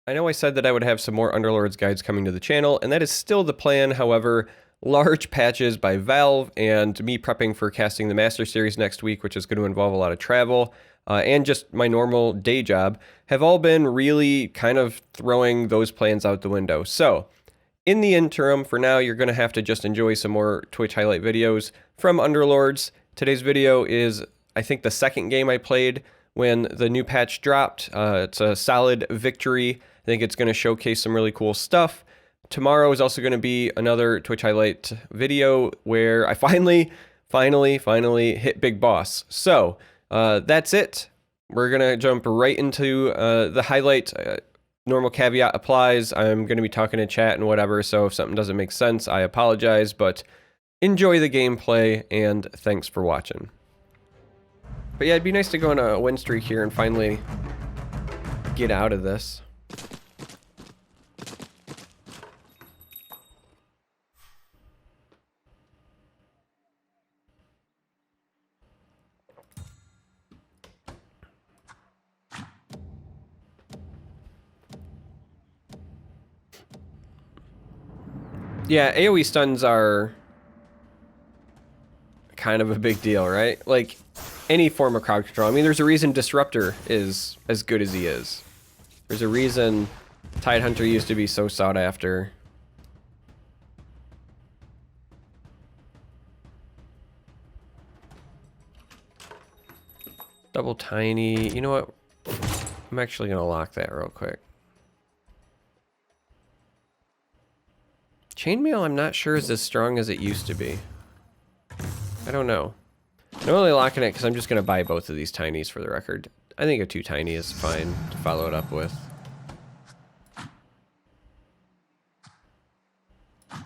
I know I said that I would have some more Underlords guides coming to the channel, and that is still the plan. However, large patches by Valve and me prepping for casting the Master Series next week, which is going to involve a lot of travel, and just my normal day job, have all been really kind of throwing those plans out the window. So, in the interim, for now, you're going to have to just enjoy some more Twitch highlight videos from Underlords. Today's video is, I think, the second game I played when the new patch dropped. It's a solid victory. I think it's going to showcase some really cool stuff. Tomorrow is also going to be another Twitch highlight video where I finally hit Big Boss. So that's it. We're going to jump right into the highlight. Normal caveat applies. I'm going to be talking to chat and whatever, so if something doesn't make sense, I apologize, but enjoy the gameplay, and thanks for watching. But yeah, it'd be nice to go on a win streak here and finally get out of this. Yeah, AoE stuns are kind of a big deal, right? Like, any form of crowd control. I mean, there's a reason Disruptor is as good as he is. There's a reason Tidehunter used to be so sought after. Double Tiny. You know what? I'm actually going to lock that real quick. Chainmail, I'm not sure is as strong as it used to be. I don't know. I'm only locking it because I'm just going to buy both of these tinies for the record. I think a 2 tiny is fine to follow it up with. I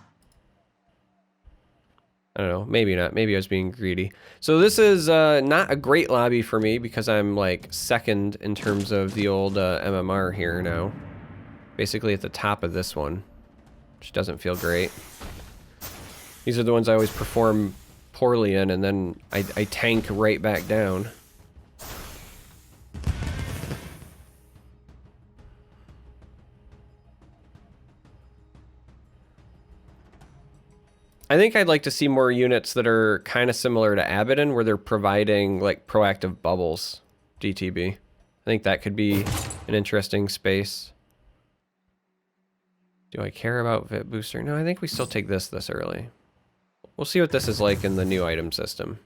don't know. Maybe not. Maybe I was being greedy. So this is not a great lobby for me because I'm like second in terms of the old MMR here now. Basically at the top of this one, which doesn't feel great. These are the ones I always perform poorly in, and then I tank right back down. I think I'd like to see more units that are kind of similar to Abaddon, where they're providing like proactive bubbles, DTB. I think that could be an interesting space. Do I care about VIP Booster? No, I think we still take this early. We'll see what this is like in the new item system.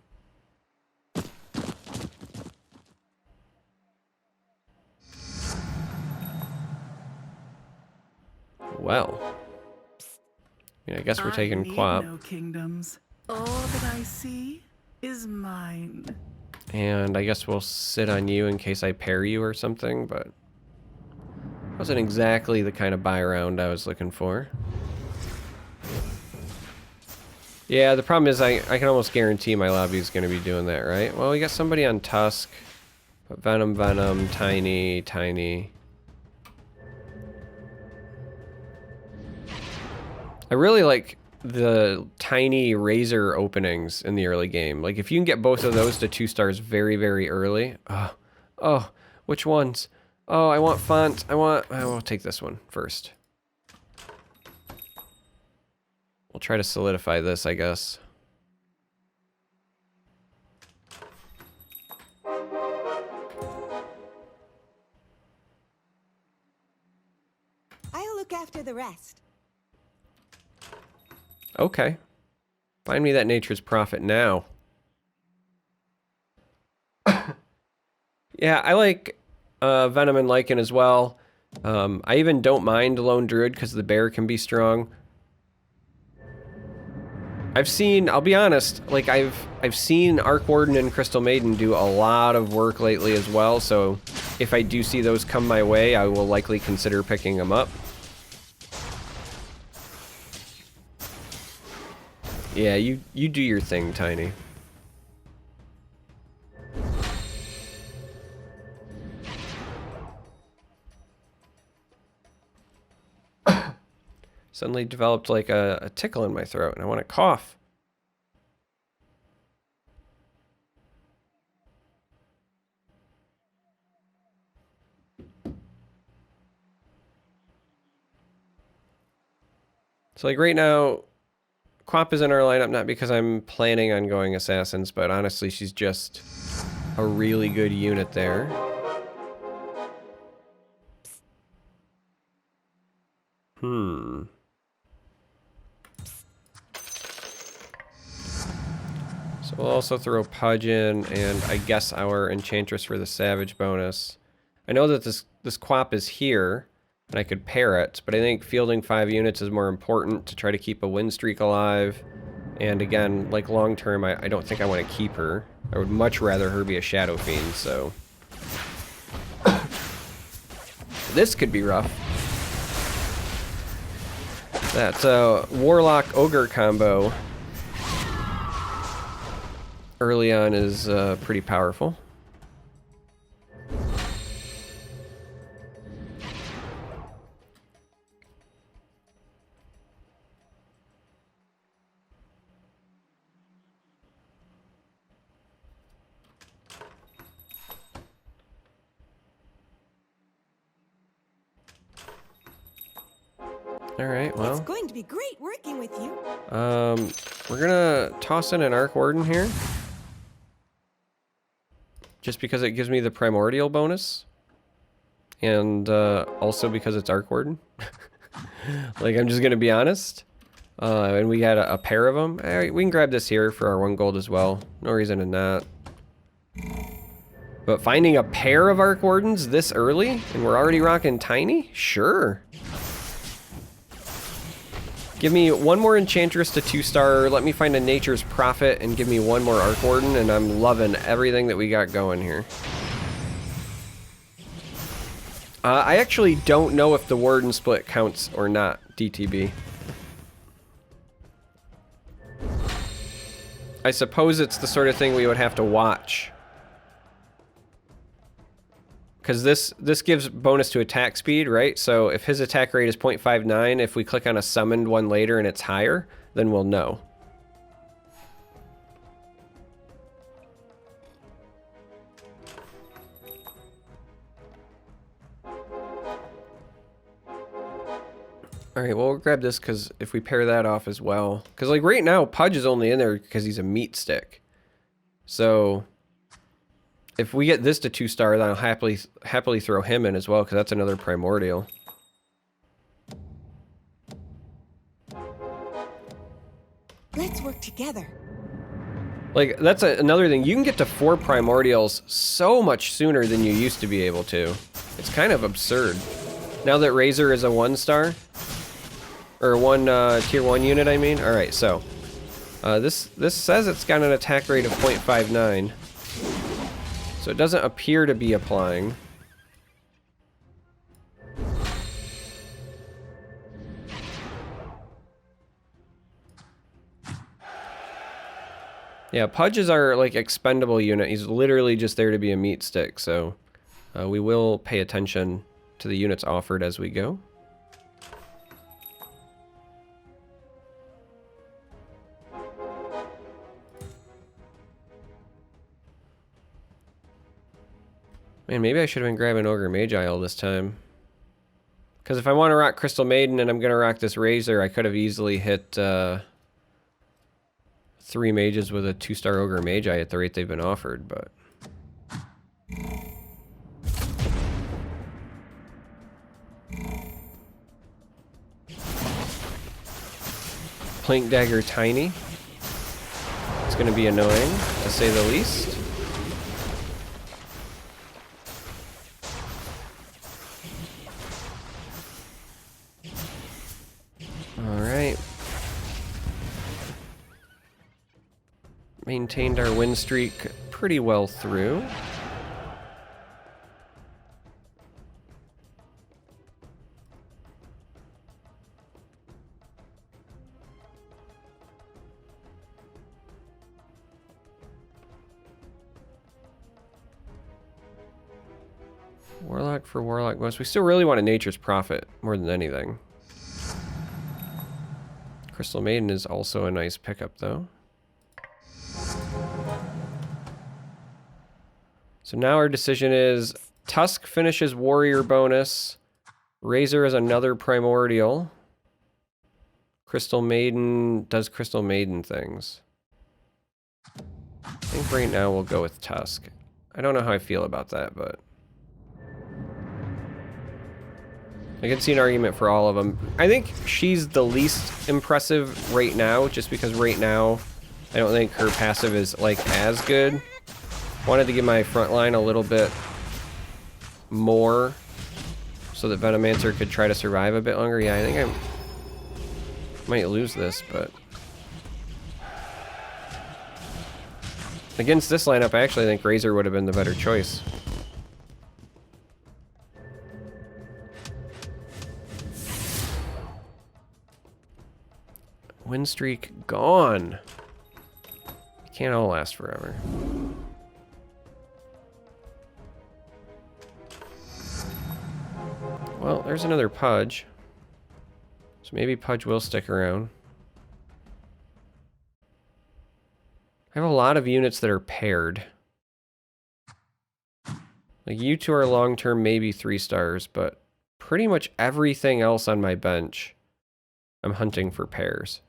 Well, I guess we're taking Quap. No kingdoms. All that I see is mine. And I guess we'll sit on you in case I pair you or something, but wasn't exactly the kind of buy round I was looking for. Yeah, the problem is I can almost guarantee my lobby is going to be doing that, right? Well, we got somebody on Tusk, but Venom, Tiny. I really like the tiny Razor openings in the early game. Like, if you can get both of those to 2 stars very, very early. Oh, which ones? Oh, I want font. I will take this one first. We'll try to solidify this, I guess. I'll look after the rest. Okay. Find me that nature's prophet now. Yeah, I like Venom and Lycan as well. I even don't mind Lone Druid because the bear can be strong. I'll be honest, like I've seen Arc Warden and Crystal Maiden do a lot of work lately as well, so if I do see those come my way, I will likely consider picking them up. Yeah, you do your thing, Tiny. Suddenly developed like a tickle in my throat and I want to cough. So like right now, Quap is in our lineup not because I'm planning on going assassins, but honestly she's just a really good unit there. So we'll also throw Pudge in, and I guess our Enchantress for the Savage bonus. I know that this Quap is here, and I could pair it, but I think fielding 5 units is more important to try to keep a win streak alive. And again, like long term, I don't think I want to keep her. I would much rather her be a Shadow Fiend, so... This could be rough. That Warlock Ogre combo early on is pretty powerful. All right, well. It's going to be great working with you. We're gonna toss in an Arc Warden here. Just because it gives me the Primordial bonus. And also because it's Arc Warden. Like, I'm just gonna be honest. And we got a pair of them. Alright, we can grab this here for our 1 gold as well. No reason in that. But finding a pair of Arc Wardens this early, and we're already rocking Tiny? Sure. Give me 1 more Enchantress to 2-star, let me find a Nature's Prophet, and give me 1 more Arc Warden, and I'm loving everything that we got going here. I actually don't know if the Warden split counts or not, DTB. I suppose it's the sort of thing we would have to watch. Because this gives bonus to attack speed, right? So if his attack rate is 0.59, if we click on a summoned one later and it's higher, then we'll know. Alright, well, we'll grab this because if we pair that off as well. Because like right now, Pudge is only in there because he's a meat stick. So... if we get this to 2-star, then I'll happily throw him in as well, because that's another Primordial. Let's work together. Like, that's another thing. You can get to 4 Primordials so much sooner than you used to be able to. It's kind of absurd. Now that Razor is a 1-star, or 1 tier 1 unit, I mean. Alright, so. This says it's got an attack rate of 0.59. So it doesn't appear to be applying. Yeah, Pudge is our like expendable unit. He's literally just there to be a meat stick, so we will pay attention to the units offered as we go. Man, maybe I should have been grabbing Ogre Magi all this time. Because if I want to rock Crystal Maiden and I'm going to rock this Razor, I could have easily hit 3 mages with a 2-star Ogre Magi at the rate they've been offered, but... Plank Dagger Tiny. It's going to be annoying, to say the least. Maintained our win streak pretty well through. Warlock for Warlock most. We still really want a Nature's Prophet more than anything. Crystal Maiden is also a nice pickup though. So now our decision is Tusk finishes Warrior bonus. Razor is another Primordial. Crystal Maiden does Crystal Maiden things. I think right now we'll go with Tusk. I don't know how I feel about that, but I can see an argument for all of them. I think she's the least impressive right now, just because right now I don't think her passive is like as good. Wanted to give my front line a little bit more so that Venomancer could try to survive a bit longer. Yeah, I think I might lose this, but against this lineup, I actually think Razor would have been the better choice. Win streak gone. Can't all last forever. Well, there's another Pudge. So maybe Pudge will stick around. I have a lot of units that are paired. Like, you two are long-term, maybe 3 stars, but pretty much everything else on my bench, I'm hunting for pairs.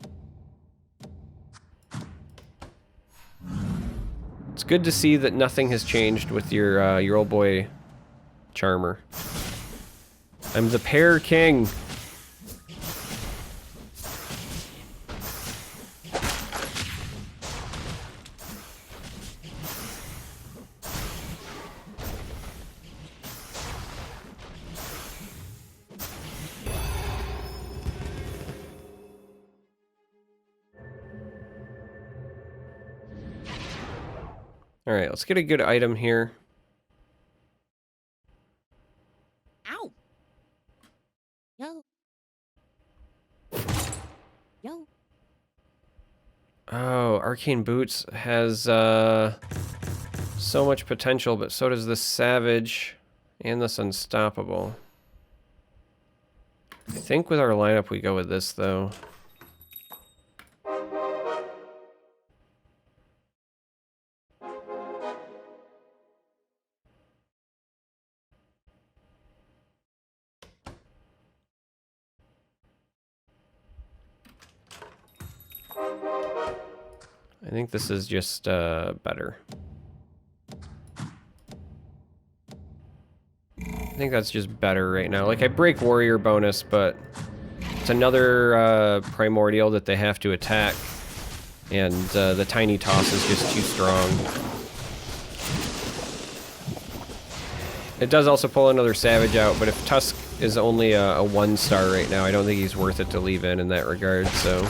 It's good to see that nothing has changed with your old boy Charmer. I'm the pair king. All right, let's get a good item here. Ow. Yo. Yo. Oh, Arcane Boots has so much potential, but so does this Savage and this Unstoppable. I think with our lineup we go with this, though. I think this is just better. I think that's just better right now. Like, I break Warrior bonus, but it's another Primordial that they have to attack. And the Tiny Toss is just too strong. It does also pull another Savage out, but if Tusk is only a 1-star right now, I don't think he's worth it to leave in that regard, so...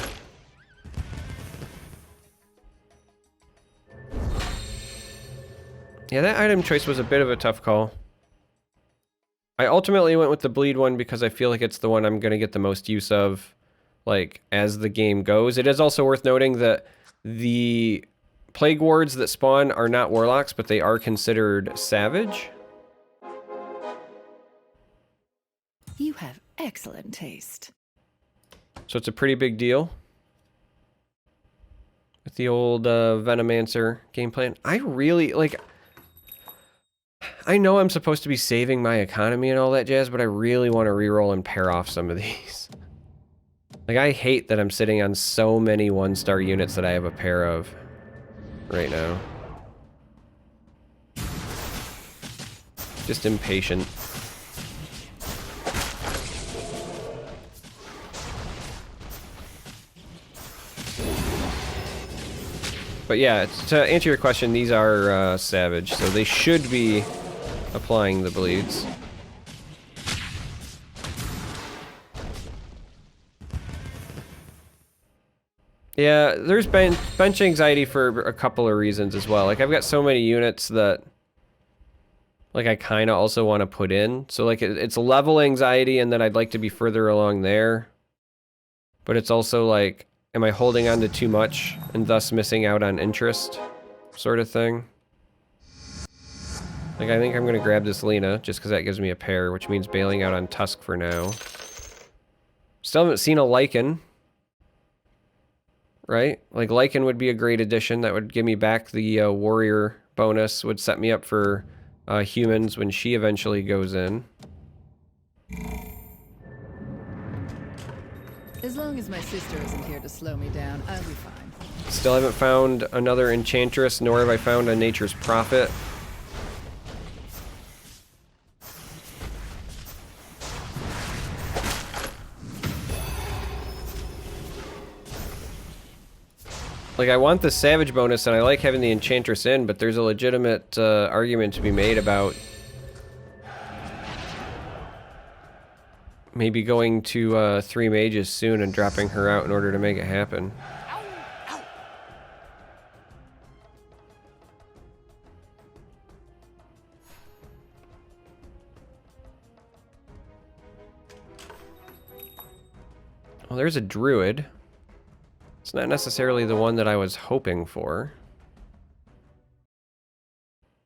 Yeah, that item choice was a bit of a tough call. I ultimately went with the bleed one because I feel like it's the one I'm going to get the most use of, like, as the game goes. It is also worth noting that the Plague Wards that spawn are not Warlocks, but they are considered Savage. You have excellent taste. So it's a pretty big deal. With the old Venomancer game plan. I really, like... I know I'm supposed to be saving my economy and all that jazz, but I really want to reroll and pair off some of these. Like, I hate that I'm sitting on so many 1-star units that I have a pair of right now. Just impatient. But yeah, to answer your question, these are Savage, so they should be applying the bleeds. Yeah, there's bench anxiety for a couple of reasons as well. Like, I've got so many units that, like, I kind of also want to put in. So, like, it's level anxiety, and then I'd like to be further along there. But it's also, like, am I holding on to too much and thus missing out on interest, sort of thing? Like, I think I'm going to grab this Lena, just because that gives me a pair, which means bailing out on Tusk for now. Still haven't seen a Lycan. Right? Like, Lycan would be a great addition. That would give me back the Warrior bonus, would set me up for humans when she eventually goes in. As long as my sister isn't here to slow me down, I'll be fine. Still haven't found another enchantress, nor have I found a nature's prophet. Like, I want the savage bonus, and I like having the enchantress in, but there's a legitimate argument to be made about maybe going to 3 mages soon and dropping her out in order to make it happen. Well, there's a druid. It's not necessarily the one that I was hoping for,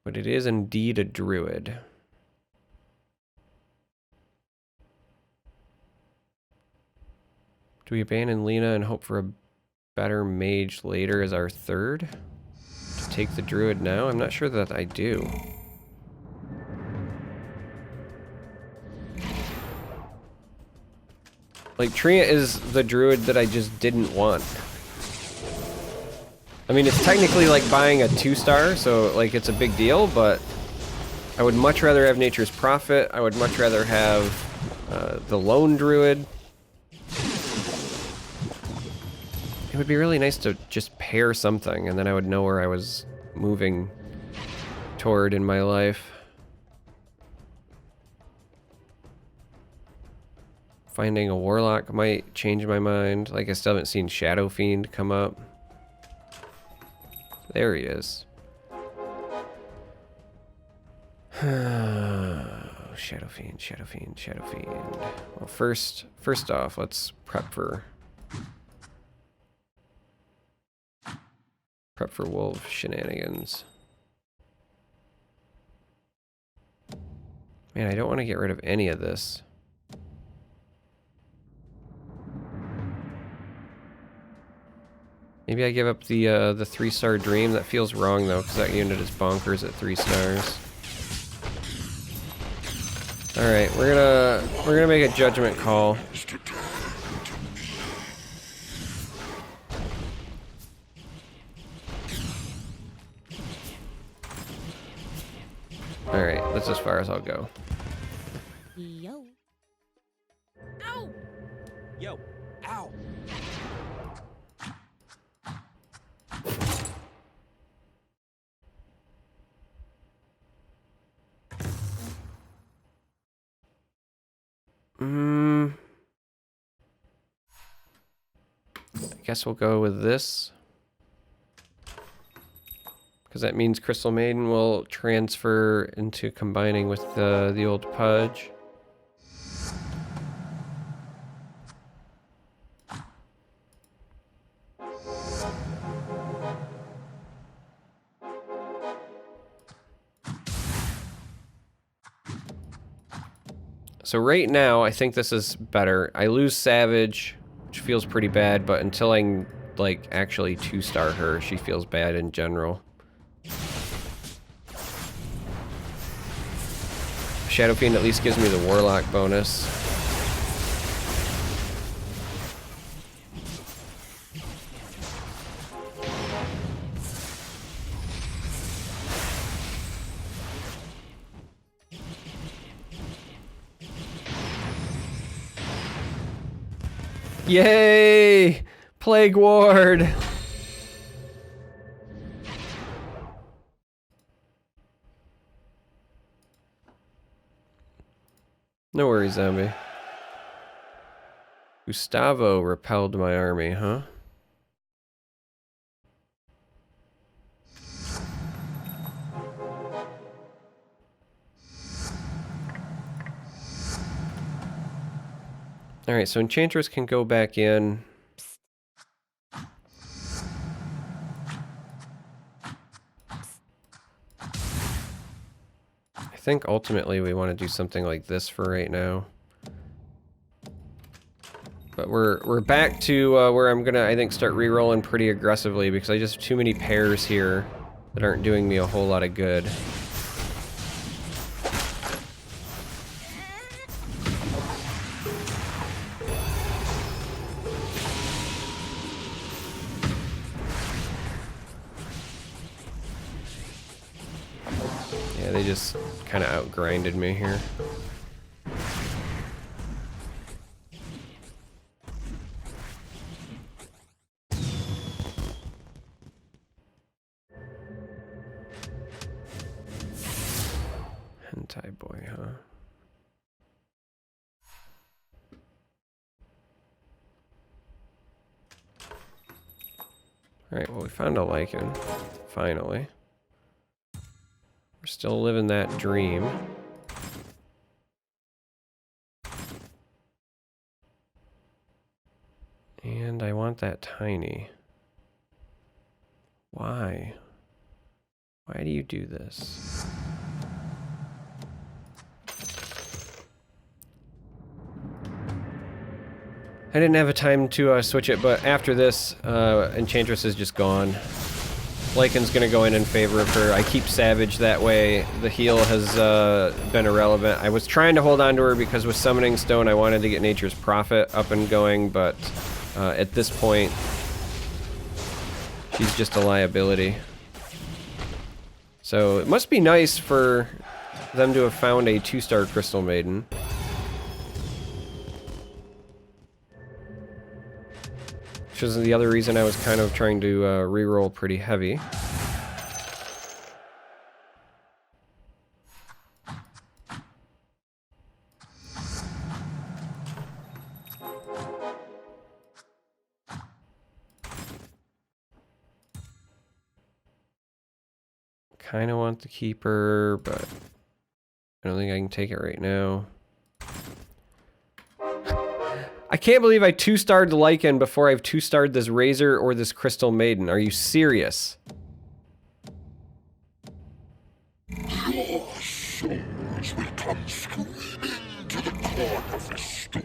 but it is indeed a druid. Do we abandon Lena and hope for a better mage later as our third? To take the druid now? I'm not sure that I do. Like, Treant is the druid that I just didn't want. I mean, it's technically like buying a 2-star, so like it's a big deal, but I would much rather have Nature's Prophet. I would much rather have the Lone Druid. It would be really nice to just pair something, and then I would know where I was moving toward in my life. Finding a Warlock might change my mind. Like, I still haven't seen Shadow Fiend come up. There he is. Shadow Fiend, Shadow Fiend, Shadow Fiend. Well, first off, let's prep for wolf shenanigans. Man, I don't want to get rid of any of this. Maybe I give up the 3-star dream. That feels wrong though, because that unit is bonkers at 3 stars. All right, we're gonna make a judgment call. All right, that's as far as I'll go. Yo. Ow! Yo, ow! I guess we'll go with this. Because that means Crystal Maiden will transfer into combining with the old Pudge. So right now, I think this is better. I lose Savage, which feels pretty bad, but until I, like, actually 2-star her, she feels bad in general. Shadow Fiend at least gives me the Warlock bonus. Yay! Plague Ward! No worries, zombie. Gustavo repelled my army, huh? Alright, so Enchantress can go back in. I think ultimately we want to do something like this for right now. But we're back to where I'm gonna, I think, start re-rolling pretty aggressively because I just have too many pairs here that aren't doing me a whole lot of good. They just kind of outgrinded me here. Hentai boy, huh? Alright, well, we found a lichen. Finally. We're still living that dream. And I want that tiny. Why? Why do you do this? I didn't have a time to switch it, but after this, Enchantress is just gone. Lycan's gonna go in favor of her. I keep Savage that way. The heal has been irrelevant. I was trying to hold on to her because with Summoning Stone I wanted to get Nature's Prophet up and going, but at this point, she's just a liability. So it must be nice for them to have found a 2-star Crystal Maiden. Which is the other reason I was kind of trying to reroll pretty heavy. Kind of want the Keeper, but I don't think I can take it right now. I can't believe I 2-starred the Lycan before I've 2-starred this Razor or this Crystal Maiden. Are you serious? Your souls will come screaming to the cornice store.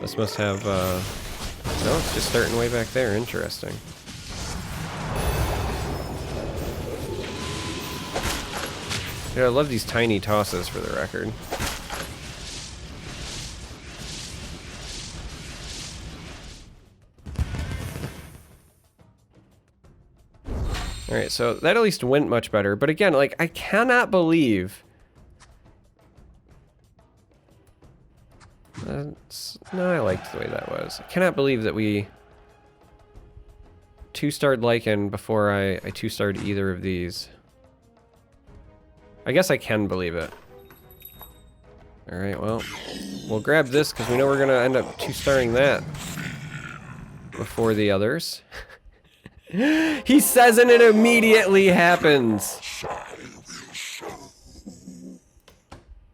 This must have, no, it's just starting way back there. Interesting. Yeah, I love these tiny tosses for the record. Alright, so that at least went much better. But again, like, I cannot believe... no, I liked the way that was. I cannot believe that we 2-starred Lycan before I 2-starred either of these. I guess I can believe it. Alright, well, we'll grab this because we know we're going to end up 2-starring that before the others. He says and it immediately happens.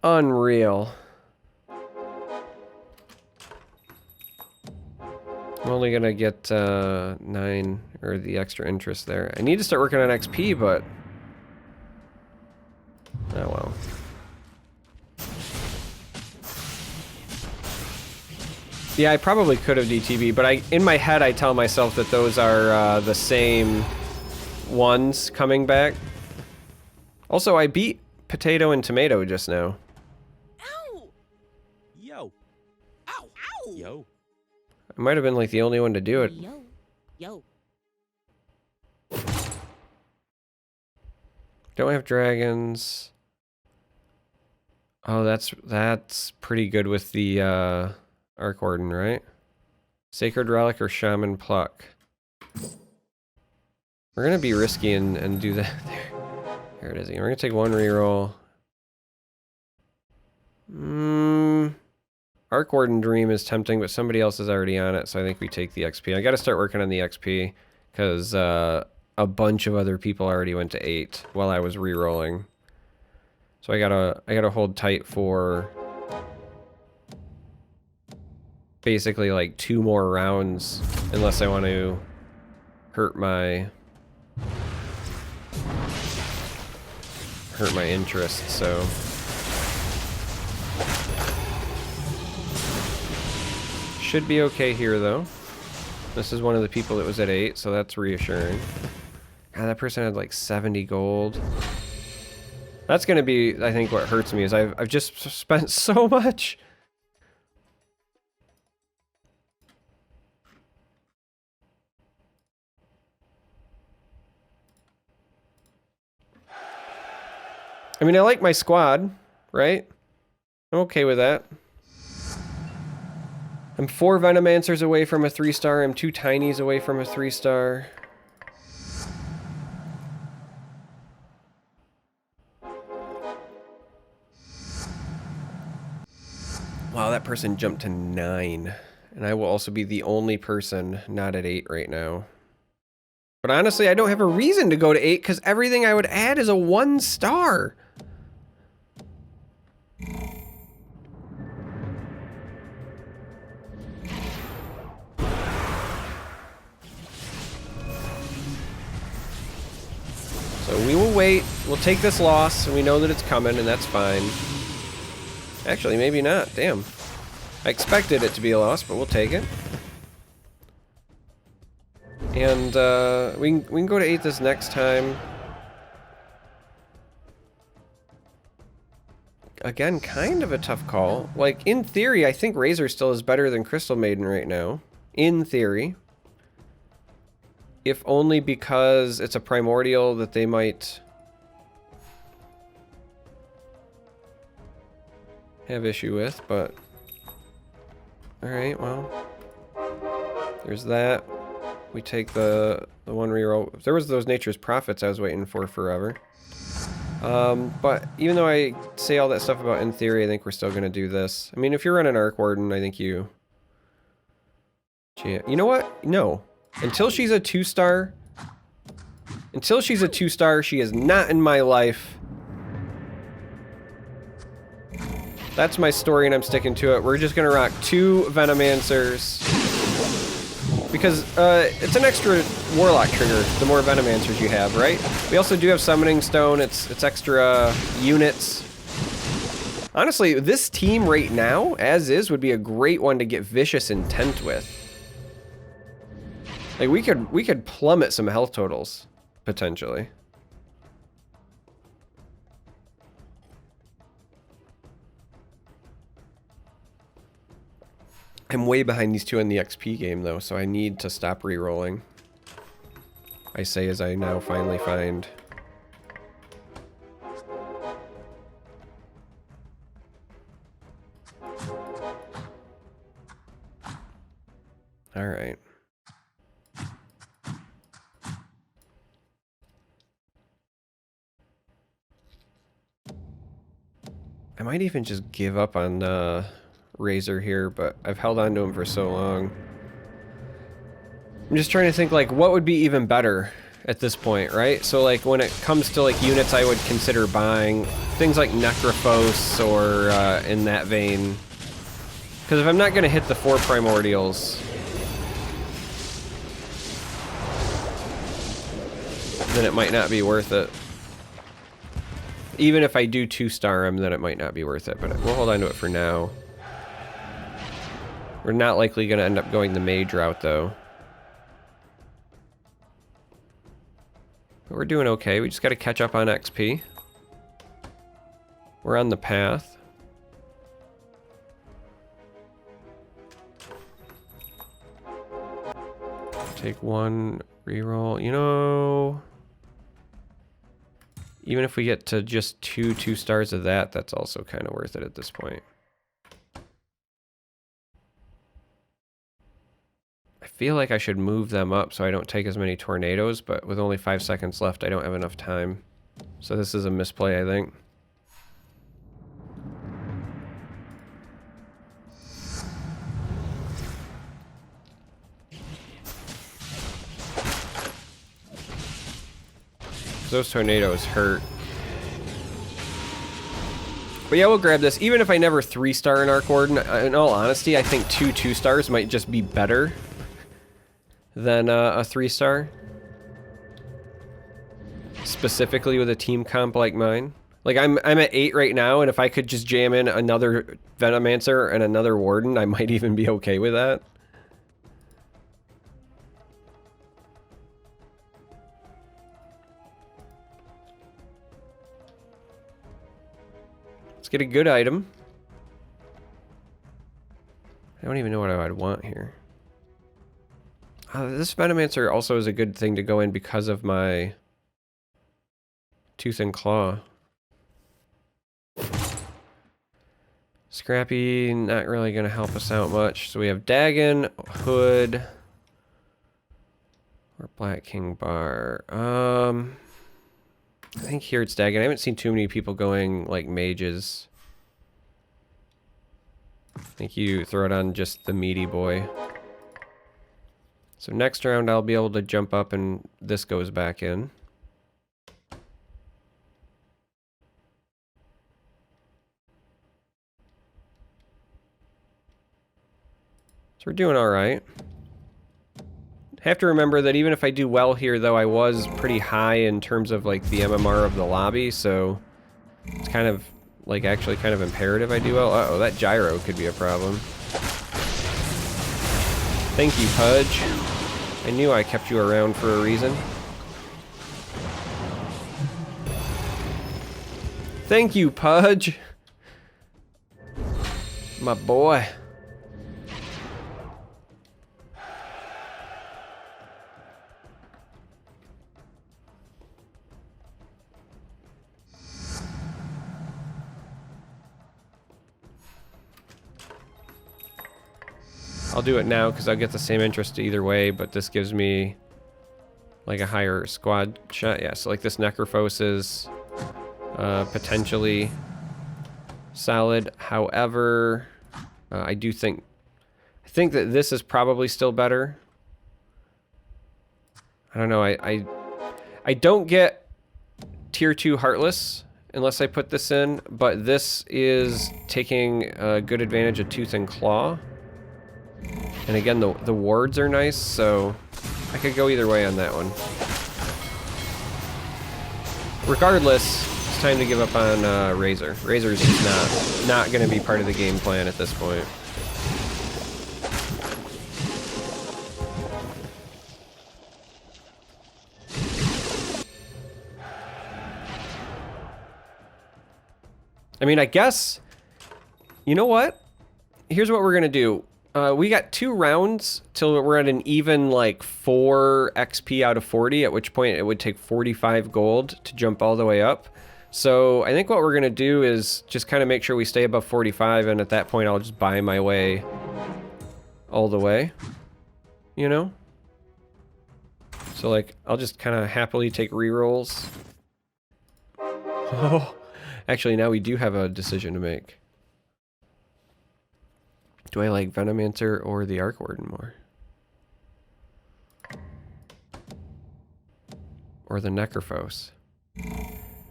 Unreal. I'm only gonna get 9 or the extra interest there. I need to start working on XP, but oh well. Yeah, I probably could have DTB, but in my head I tell myself that those are the same ones coming back. Also, I beat Potato and Tomato just now. Ow! Yo. Ow! Ow! Yo. I might have been like the only one to do it. Yo. Yo. Don't have dragons. Oh, that's pretty good with the Arc Warden, right? Sacred Relic or Shaman Pluck. We're gonna be risky and do that there. There it is. We're gonna take 1 reroll. Arc Warden Dream is tempting, but somebody else is already on it, so I think we take the XP. I gotta start working on the XP, because a bunch of other people already went to 8 while I was rerolling. So I gotta hold tight for basically like 2 more rounds, unless I want to hurt my interest. So should be okay here though. This is one of the people that was at 8, so that's reassuring. God, that person had like 70 gold. That's gonna be, I think, what hurts me is I've just spent so much. I mean, I like my squad, right? I'm okay with that. I'm 4 Venomancers away from a 3-star. I'm 2 Tinies away from a 3-star. Wow, that person jumped to 9. And I will also be the only person not at 8 right now. But honestly, I don't have a reason to go to 8 because everything I would add is a 1-star. So we will wait. We'll take this loss, and we know that it's coming, and that's fine. Actually, maybe not. Damn. I expected it to be a loss, but we'll take it. And we can go to 8 this next time. Again, kind of a tough call. Like, in theory, I think Razor still is better than Crystal Maiden right now. In theory. If only because it's a primordial that they might have issue with, but... Alright, well... There's that. We take the one reroll. If there was those Nature's Prophets I was waiting for forever. But even though I say all that stuff about in theory, I think we're still going to do this. I mean, if you're running Arc Warden, I think you... You know what? No. Until she's a 2-star... Until she's a 2-star, she is not in my life. That's my story and I'm sticking to it. We're just going to rock 2 Venomancers. Because it's an extra Warlock trigger, the more Venomancers you have, right? We also do have Summoning Stone. It's extra units. Honestly, this team right now, as is, would be a great one to get Vicious Intent with. Like, we could plummet some health totals, potentially. I'm way behind these 2 in the XP game, though, so I need to stop re-rolling. I say as I now finally find... Alright. I might even just give up on Razor here, but I've held on to him for so long. I'm just trying to think, like, what would be even better at this point, right? So, like, when it comes to, like, units I would consider buying, things like Necrophos or in that vein. Because if I'm not going to hit the 4 Primordials, then it might not be worth it. Even if I do 2-star him, then it might not be worth it, but we'll hold on to it for now. We're not likely going to end up going the mage route, though. But we're doing okay. We just got to catch up on XP. We're on the path. Take 1 reroll. You know... Even if we get to just 2 2-stars of that, that's also kind of worth it at this point. I feel like I should move them up so I don't take as many tornadoes, but with only 5 seconds left, I don't have enough time. So this is a misplay, I think. Those tornadoes hurt. But yeah, we'll grab this. Even if I never 3-star in Arc Warden, in all honesty, I think 2 2-stars might just be better than a 3-star. Specifically with a team comp like mine. Like, I'm at 8 right now, and if I could just jam in another Venomancer and another Warden, I might even be okay with that. Let's get a good item. I don't even know what I would want here. This Venomancer also is a good thing to go in because of my Tooth and Claw. Scrappy, not really going to help us out much. So we have Dagon, Hood, or Black King Bar. I think here it's Dagon. I haven't seen too many people going like mages. I think you throw it on just the meaty boy. So next round I'll be able to jump up and this goes back in. So we're doing all right. Have to remember that even if I do well here, though, I was pretty high in terms of like the MMR of the lobby, so it's kind of like actually kind of imperative I do well. Uh-oh, that gyro could be a problem. Thank you, Pudge. I knew I kept you around for a reason. Thank you, Pudge. My boy. I'll do it now because I'll get the same interest either way, but this gives me like a higher squad shot. Yeah, so like this Necrophos is potentially solid. However, I think that this is probably still better. I don't know. I don't get tier 2 Heartless unless I put this in, but this is taking good advantage of Tooth and Claw. And again, the wards are nice, so I could go either way on that one. Regardless, it's time to give up on Razor. Razor's just not going to be part of the game plan at this point. I mean, I guess, you know what? Here's what we're going to do. We got 2 rounds till we're at an even like 4 XP out of 40, at which point it would take 45 gold to jump all the way up. So I think what we're gonna do is just kind of make sure we stay above 45, and at that point I'll just buy my way all the way, you know? So like, I'll just kind of happily take rerolls. Oh, actually now we do have a decision to make. Do I like Venomancer or the Arc Warden more? Or the Necrophos?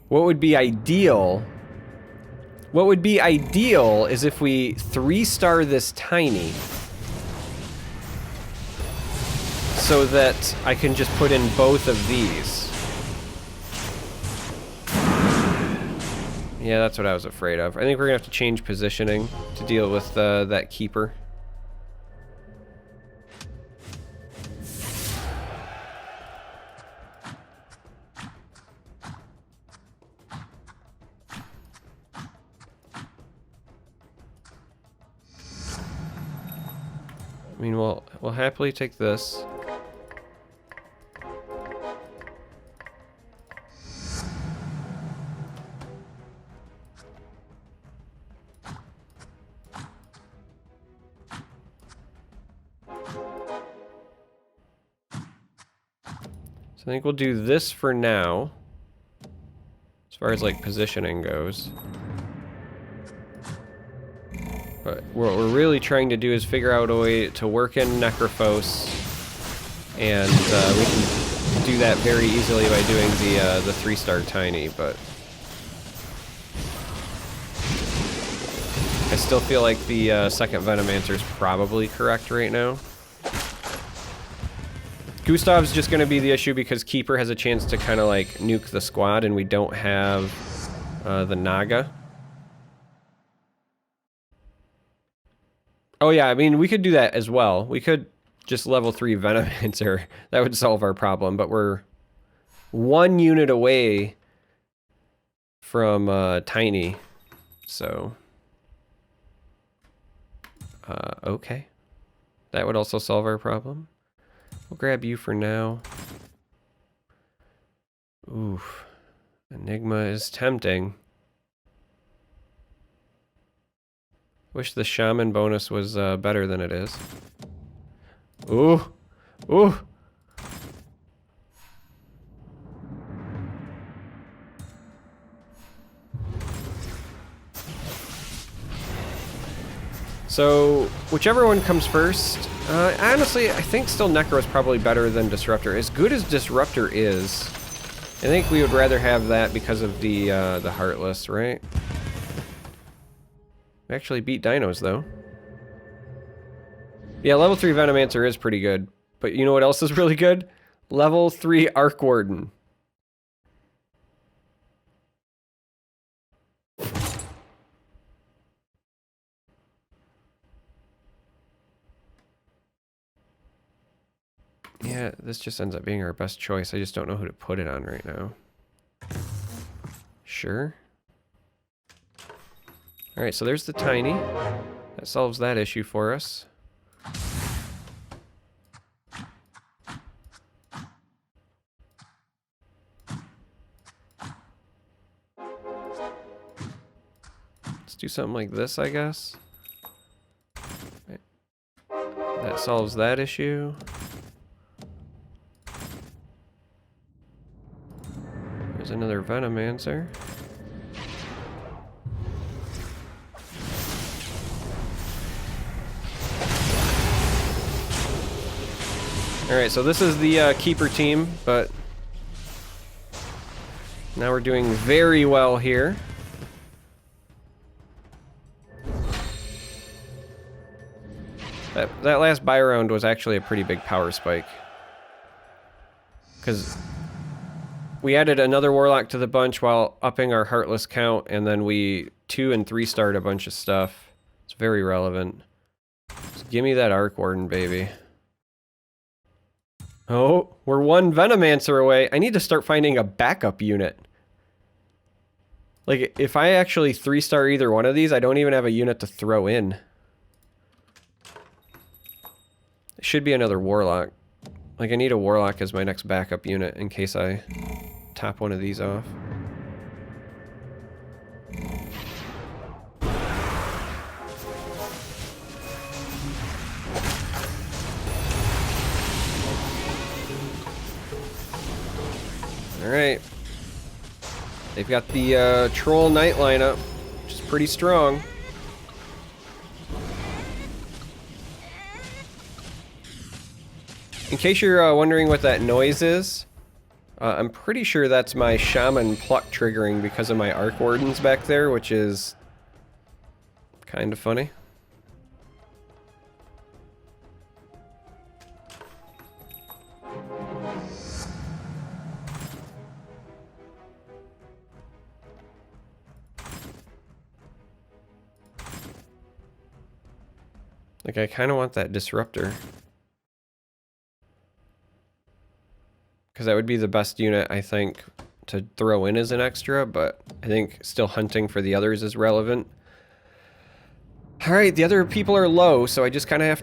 What would be ideal? What would be ideal is if we 3-star this Tiny so that I can just put in both of these. Yeah, that's what I was afraid of. I think we're gonna have to change positioning to deal with that keeper. I mean, we'll happily take this. So I think we'll do this for now, as far as like positioning goes. But what we're really trying to do is figure out a way to work in Necrophos, and we can do that very easily by doing the 3-star Tiny, but I still feel like the second Venomancer is probably correct right now. Gustav's just going to be the issue because Keeper has a chance to kind of like nuke the squad, and we don't have the Naga. Oh yeah, I mean, we could do that as well. We could just level 3 Venomancer. That would solve our problem, but we're 1 unit away from Tiny, so... okay. That would also solve our problem. We'll grab you for now. Oof. Enigma is tempting. Wish the shaman bonus was better than it is. Ooh. Ooh. So, whichever one comes first, honestly, I think still Necro is probably better than Disruptor. As good as Disruptor is, I think we would rather have that because of the Heartless, right? We actually beat Dinos, though. Yeah, level 3 Venomancer is pretty good. But you know what else is really good? Level 3 Arc Warden. Yeah, this just ends up being our best choice. I just don't know who to put it on right now. Sure. Alright, so there's the Tiny. That solves that issue for us. Let's do something like this, I guess. Right. That solves that issue. There's another Venomancer. Alright, so this is the keeper team, but now we're doing very well here. That last buy round was actually a pretty big power spike. Because we added another Warlock to the bunch while upping our Heartless count, and then we 2 and 3 starred a bunch of stuff. It's very relevant. Just give me that Arc Warden, baby. Oh, we're one Venomancer away. I need to start finding a backup unit. Like, if I actually 3-star either one of these, I don't even have a unit to throw in. It should be another Warlock. Like, I need a Warlock as my next backup unit in case I top one of these off. Alright. They've got the Troll Knight lineup, which is pretty strong. In case you're wondering what that noise is, I'm pretty sure that's my Shaman Pluck triggering because of my Arc Wardens back there, which is kind of funny. Like, I kind of want that Disruptor. Because that would be the best unit, I think, to throw in as an extra, but I think still hunting for the others is relevant. Alright, the other people are low, so I just kind of have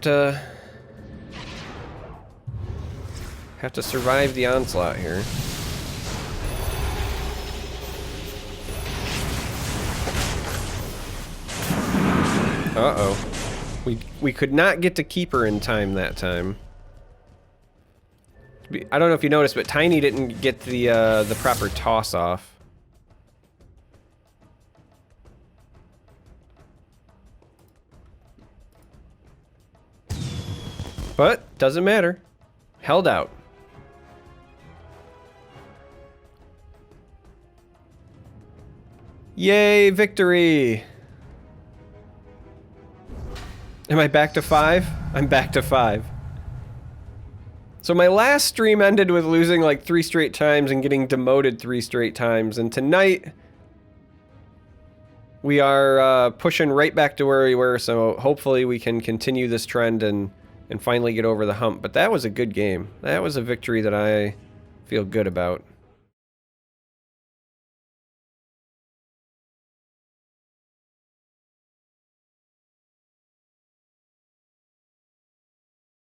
to survive the onslaught here. Uh-oh. We could not get to Keeper in time that time. I don't know if you noticed, but Tiny didn't get the proper toss off. But doesn't matter. Held out. Yay, victory! Am I back to 5? I'm back to 5. So my last stream ended with losing like 3 straight times and getting demoted 3 straight times, and tonight we are pushing right back to where we were, so hopefully we can continue this trend and finally get over the hump. But that was a good game. That was a victory that I feel good about.